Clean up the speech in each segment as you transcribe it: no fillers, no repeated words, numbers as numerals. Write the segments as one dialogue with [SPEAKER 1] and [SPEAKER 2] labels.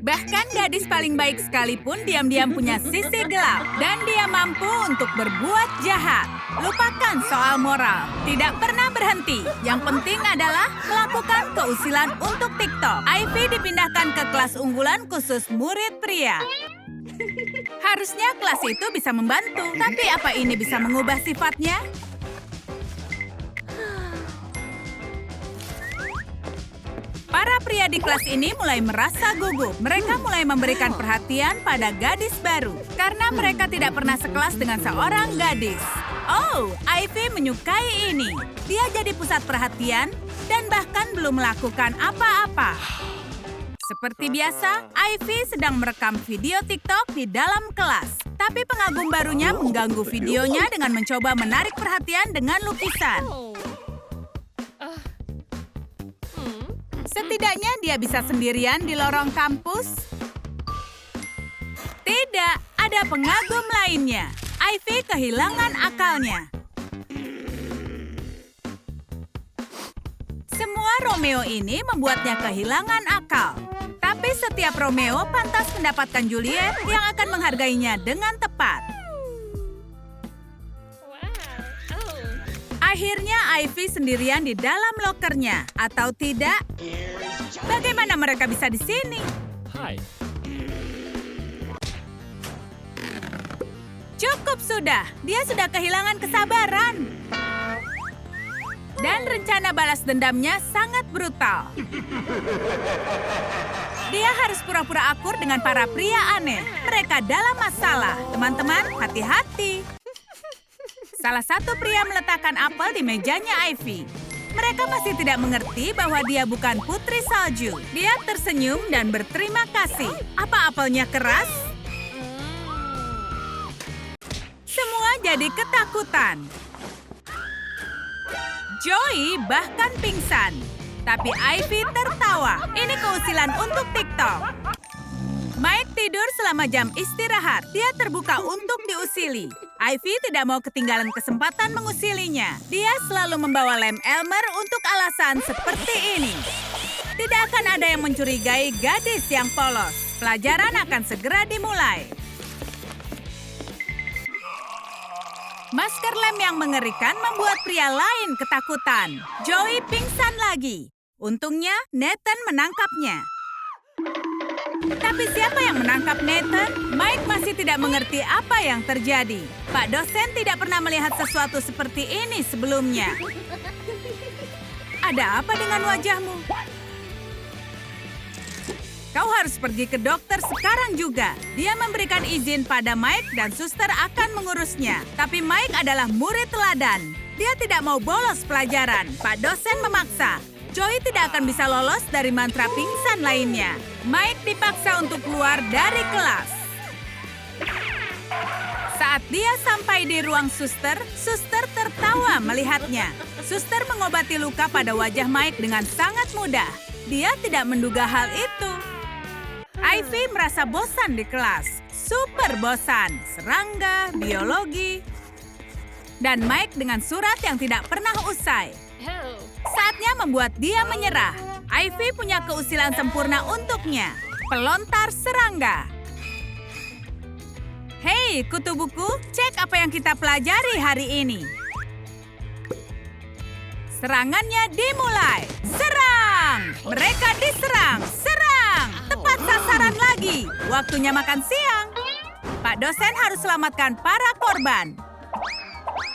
[SPEAKER 1] Bahkan gadis paling baik sekalipun diam-diam punya sisi gelap. Dan dia mampu untuk berbuat jahat. Lupakan soal moral. Tidak pernah berhenti. Yang penting adalah melakukan keusilan untuk TikTok. Ivy dipindahkan ke kelas unggulan khusus murid pria. Harusnya kelas itu bisa membantu. Tapi apa ini bisa mengubah sifatnya? Para pria di kelas ini mulai merasa gugup. Mereka mulai memberikan perhatian pada gadis baru. Karena mereka tidak pernah sekelas dengan seorang gadis. Oh, Ivy menyukai ini. Dia jadi pusat perhatian dan bahkan belum melakukan apa-apa. Seperti biasa, Ivy sedang merekam video TikTok di dalam kelas. Tapi pengagum barunya mengganggu videonya dengan mencoba menarik perhatian dengan lukisan. Setidaknya dia bisa sendirian di lorong kampus. Tidak, ada pengagum lainnya. Ivy kehilangan akalnya. Semua Romeo ini membuatnya kehilangan akal. Tapi setiap Romeo pantas mendapatkan Juliet yang akan menghargainya dengan tepat. Akhirnya Ivy sendirian di dalam lokernya, atau tidak? Bagaimana mereka bisa di sini?
[SPEAKER 2] Hai.
[SPEAKER 1] Cukup sudah, dia sudah kehilangan kesabaran. Dan rencana balas dendamnya sangat brutal. Dia harus pura-pura akur dengan para pria aneh. Mereka dalam masalah. Teman-teman, hati-hati. Salah satu pria meletakkan apel di mejanya Ivy. Mereka masih tidak mengerti bahwa dia bukan putri salju. Dia tersenyum dan berterima kasih. Apa apelnya keras? Semua jadi ketakutan. Joey bahkan pingsan. Tapi Ivy tertawa. Ini keusilan untuk TikTok. Mike tidur selama jam istirahat. Dia terbuka untuk diusili. Ivy tidak mau ketinggalan kesempatan mengusilinya. Dia selalu membawa lem Elmer untuk alasan seperti ini. Tidak akan ada yang mencurigai gadis yang polos. Pelajaran akan segera dimulai. Masker lem yang mengerikan membuat pria lain ketakutan. Joey pingsan lagi. Untungnya, Nathan menangkapnya. Tapi siapa yang menangkap Nathan? Mike masih tidak mengerti apa yang terjadi. Pak dosen tidak pernah melihat sesuatu seperti ini sebelumnya. Ada apa dengan wajahmu? Kau harus pergi ke dokter sekarang juga. Dia memberikan izin pada Mike dan suster akan mengurusnya. Tapi Mike adalah murid teladan. Dia tidak mau bolos pelajaran. Pak dosen memaksa. Joey tidak akan bisa lolos dari mantra pingsan lainnya. Mike dipaksa untuk keluar dari kelas. Saat dia sampai di ruang suster, suster tertawa melihatnya. Suster mengobati luka pada wajah Mike dengan sangat mudah. Dia tidak menduga hal itu. Ivy merasa bosan di kelas. Super bosan. Serangga, biologi. Dan Mike dengan surat yang tidak pernah usai. Saatnya membuat dia menyerah. Ivy punya keusilan sempurna untuknya. Pelontar serangga. Hei, kutu buku, cek apa yang kita pelajari hari ini. Serangannya dimulai. Serang! Mereka diserang. Serang! Tepat sasaran lagi. Waktunya makan siang. Pak dosen harus selamatkan para korban.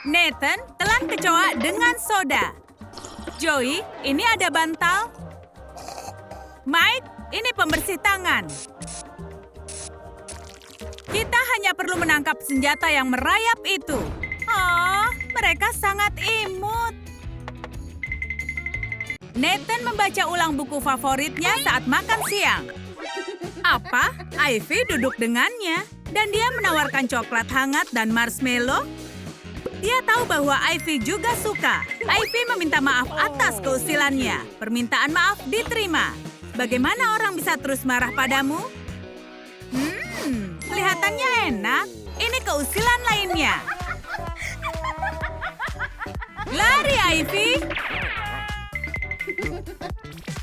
[SPEAKER 1] Nathan telan kecoa dengan soda. Joey, ini ada bantal. Mike, ini pembersih tangan. Kita hanya perlu menangkap senjata yang merayap itu. Oh, mereka sangat imut. Nathan membaca ulang buku favoritnya saat makan siang. Apa? Ivy duduk dengannya. Dan dia menawarkan coklat hangat dan marshmallow. Dia tahu bahwa Ivy juga suka. Ivy meminta maaf atas keusilannya. Permintaan maaf diterima. Bagaimana orang bisa terus marah padamu? Kelihatannya enak. Ini keusilan lainnya. Lari, Ivy!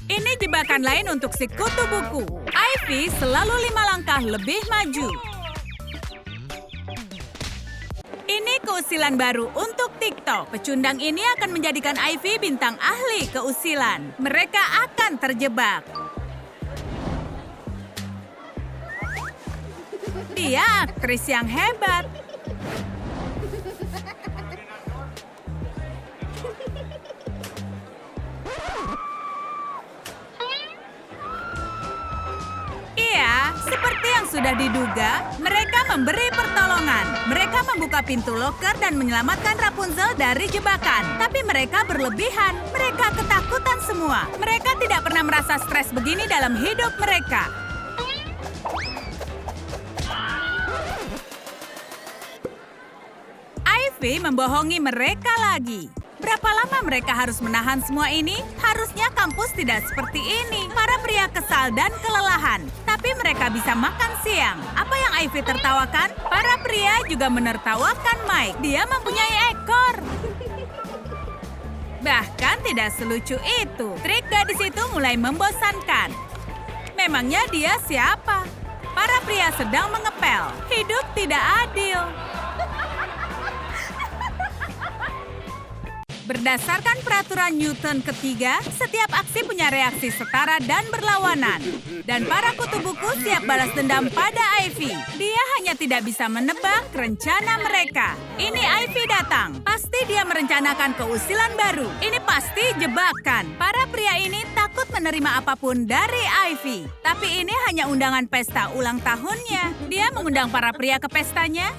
[SPEAKER 1] Ini jebakan lain untuk si kutu buku. Ivy Ivy selalu 5 langkah lebih maju. Ini keusilan baru untuk TikTok. Pecundang ini akan menjadikan Ivy bintang ahli keusilan. Mereka akan terjebak. Dia aktris yang hebat. Seperti yang sudah diduga, mereka memberi pertolongan. Mereka membuka pintu loker dan menyelamatkan Rapunzel dari jebakan. Tapi mereka berlebihan. Mereka ketakutan semua. Mereka tidak pernah merasa stres begini dalam hidup mereka. Ivy membohongi mereka lagi. Berapa lama mereka harus menahan semua ini? Harusnya kampus tidak seperti ini. Para pria kesal dan kelelahan. Tapi mereka bisa makan siang. Apa yang Ivy tertawakan? Para pria juga menertawakan Mike. Dia mempunyai ekor. Bahkan tidak selucu itu. Trik gadis itu mulai membosankan. Memangnya dia siapa? Para pria sedang mengepel. Hidup tidak adil. Berdasarkan peraturan Newton ketiga, setiap aksi punya reaksi setara dan berlawanan. Dan para kutu buku siap balas dendam pada Ivy. Dia hanya tidak bisa menebak rencana mereka. Ini Ivy datang. Pasti dia merencanakan keusilan baru. Ini pasti jebakan. Para pria ini takut menerima apapun dari Ivy. Tapi ini hanya undangan pesta ulang tahunnya. Dia mengundang para pria ke pestanya.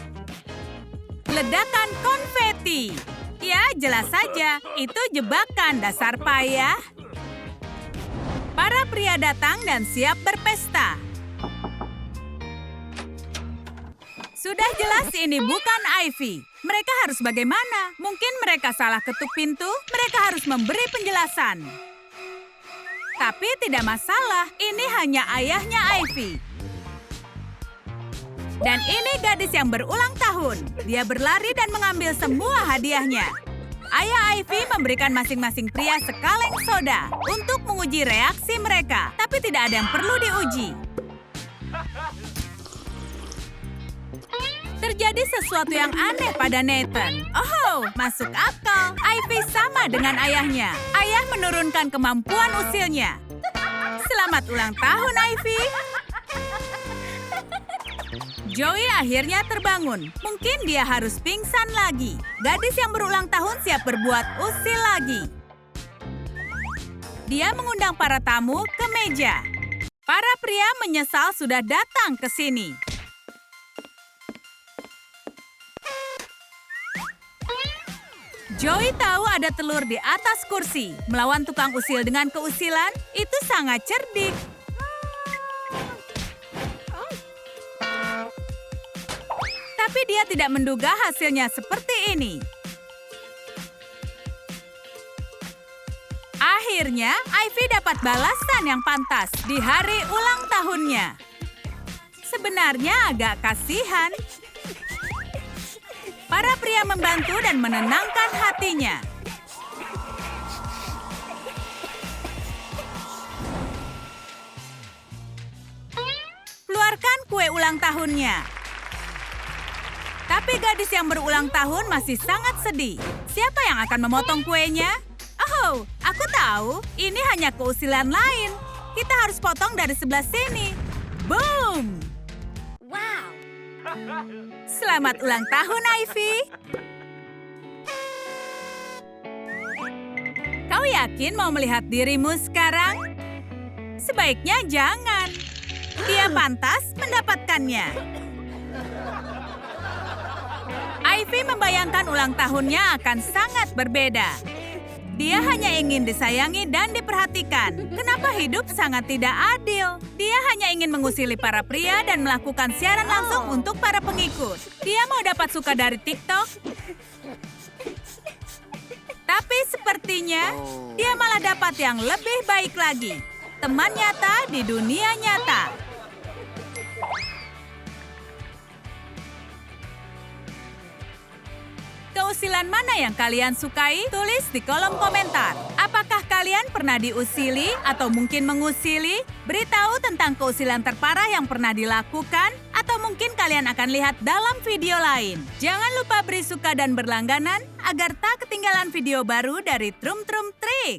[SPEAKER 1] Ledakan konfeti. Ya, jelas saja. Itu jebakan, dasar payah. Para pria datang dan siap berpesta. Sudah jelas ini bukan Ivy. Mereka harus bagaimana? Mungkin mereka salah ketuk pintu, mereka harus memberi penjelasan. Tapi tidak masalah, ini hanya ayahnya Ivy. Dan ini gadis yang berulang tahun. Dia berlari dan mengambil semua hadiahnya. Ayah Ivy memberikan masing-masing pria sekaleng soda untuk menguji reaksi mereka. Tapi tidak ada yang perlu diuji. Terjadi sesuatu yang aneh pada Nathan. Oh, masuk akal. Ivy sama dengan ayahnya. Ayah menurunkan kemampuan usilnya. Selamat ulang tahun, Ivy. Joey akhirnya terbangun. Mungkin dia harus pingsan lagi. Gadis yang berulang tahun siap berbuat usil lagi. Dia mengundang para tamu ke meja. Para pria menyesal sudah datang ke sini. Joey tahu ada telur di atas kursi. Melawan tukang usil dengan keusilan, itu sangat cerdik. Tapi dia tidak menduga hasilnya seperti ini. Akhirnya, Ivy dapat balasan yang pantas di hari ulang tahunnya. Sebenarnya agak kasihan. Para pria membantu dan menenangkan hatinya. Keluarkan kue ulang tahunnya. Tapi gadis yang berulang tahun masih sangat sedih. Siapa yang akan memotong kuenya? Oh, aku tahu. Ini hanya keusilan lain. Kita harus potong dari sebelah sini. Boom! Wow! Selamat ulang tahun, Ivy. Kau yakin mau melihat dirimu sekarang? Sebaiknya jangan. Dia pantas mendapatkannya. Ivy membayangkan ulang tahunnya akan sangat berbeda. Dia hanya ingin disayangi dan diperhatikan. Kenapa hidup sangat tidak adil? Dia hanya ingin mengusili para pria dan melakukan siaran langsung untuk para pengikut. Dia mau dapat suka dari TikTok. Tapi sepertinya dia malah dapat yang lebih baik lagi. Teman nyata di dunia nyata. Keusilan mana yang kalian sukai? Tulis di kolom komentar. Apakah kalian pernah diusili atau mungkin mengusili, beritahu tentang keusilan terparah yang pernah dilakukan, atau mungkin kalian akan lihat dalam video lain. Jangan lupa beri suka dan berlangganan agar tak ketinggalan video baru dari Trum Trum Trik.